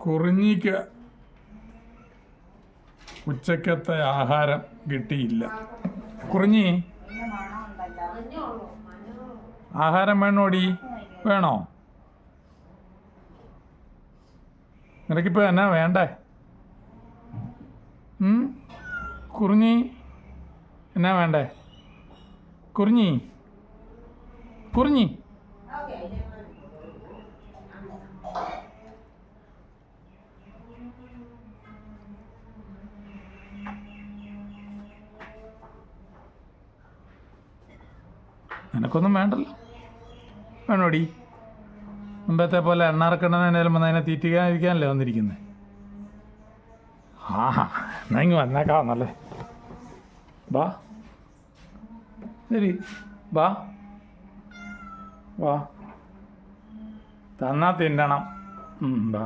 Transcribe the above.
കുറിഞ്ഞിക്ക് ഉച്ചക്കത്തെ ആഹാരം കിട്ടിയില്ല. കുറിഞ്ഞി, ആഹാരം വേണോടി? വേണോ? നിനക്കിപ്പോൾ എന്നാ വേണ്ടേ? കുറിഞ്ഞി, എന്നാ വേണ്ടേ? കുറിഞ്ഞി, കുറിഞ്ഞി, നിനക്കൊന്നും വേണ്ടല്ലോ. വേണോടി? മുമ്പത്തെ പോലെ എണ്ണാർക്കണ്ണനേലും വന്ന് അതിനെ തീറ്റിക്കാതിരിക്കാനല്ലേ വന്നിരിക്കുന്നത്. എന്നാ ഇങ്ങ് വന്നേക്കാന്നല്ലേ. വാ, ശരി, വാ വാ, തന്നാ തിന്നണം. വാ.